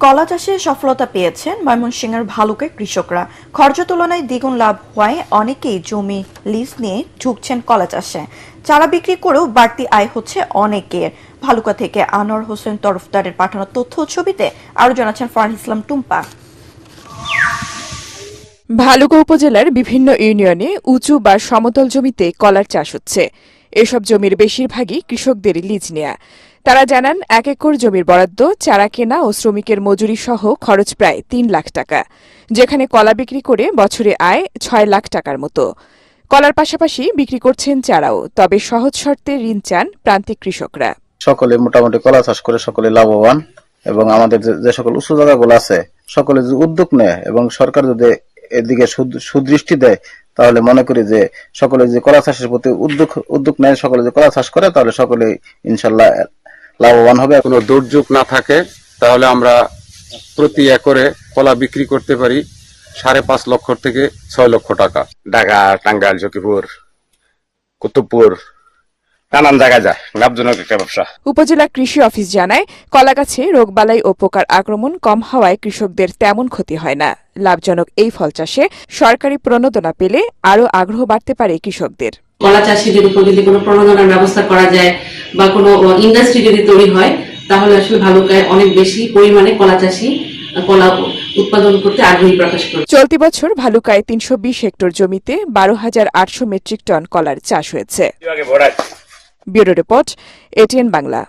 কলা চাষে সফলতা পেয়েছেন ময়মনসিংহের ভালুকের কৃষকরা। খরচ তুলনায় দ্বিগুণ লাভ হওয়ায় অনেকেই জমি লিজ নিয়ে ঝুঁকছেন কলা চাষে। চারা বিক্রি করেও বাড়তি আয় হচ্ছে অনেকের। ভালুকা থেকে আনোয়ার হোসেন তরফদারের পাঠানো তথ্য ছবিতে আরো জানাচ্ছেন ফারহান ইসলাম টুম্পা। ভালুকা উপজেলার বিভিন্ন ইউনিয়নে উঁচু বা সমতল জমিতে কলার চাষ হচ্ছে। এসব জমির বেশিরভাগই কৃষকদের লিজ নেয়া। তারা জানান 1 একর জমির বরাদ্দ, চারা কেনা ও শ্রমিকের মজুরি সহ খরচ প্রায় 3 লাখ টাকা, যেখানে কলা বিক্রি করে বছরে আয় 6 লাখ টাকার মতো। কলার পাশাপাশি বিক্রি করছেন চারাও, তবে সহজ শর্তে ঋণ চান প্রান্তিক কৃষকরা। সকলে মোটামুটি কলা চাষ করে সকলে লাভবান, এবং আমাদের যে সকল উঁচু জায়গাগুলো আছে সকলে যদি উদ্যোগ নেয় এবং সরকার যদি এদিকে সুদৃষ্টি দেয়, তাহলে মনে করি যে সকলে যে কলা চাষের প্রতি উদ্যোগ নেয়, সকলে যে কলা চাষ করে, তাহলে সকলে ইনশাল্লাহ লাভবান হবে। কোনো দুর্যোগ না থাকে তাহলে আমরা প্রতি একরে কলা বিক্রি করতে পারি 5.5 লক্ষ থেকে 6 লক্ষ টাকা। ঢাকা, টাঙ্গাইল, জকিপুর, কুতুবপুর নানান জায়গায় যায়, লাভজনক একটা ব্যবসা। উপজেলা কৃষি অফিস জানায়, কলা গাছে রোগবালাই ও পোকার আক্রমণ কম হওয়ায় কৃষকদের তেমন ক্ষতি হয় না। লাভজনক এই ফল চাষে সরকারি প্রণোদনা পেলে আরও আগ্রহ বাড়তে পারে কৃষকদের। কলা চাষীদের উপর যদি কোনো প্রণোদনার ব্যবস্থা করা যায় বা কোনো ইন্ডাস্ট্রি যদি তৈরি হয়, তাহলে আসলে ভালুকায় অনেক বেশি পরিমাণে কলা চাষী কলা উৎপাদন করতে আগ্রহী প্রকাশ করে। চলতি বছর ভালুকায় 320 হেক্টর জমিতে 12,800 মেট্রিক টন কলার চাষ হয়েছে। Bureau report, ATN Bangla.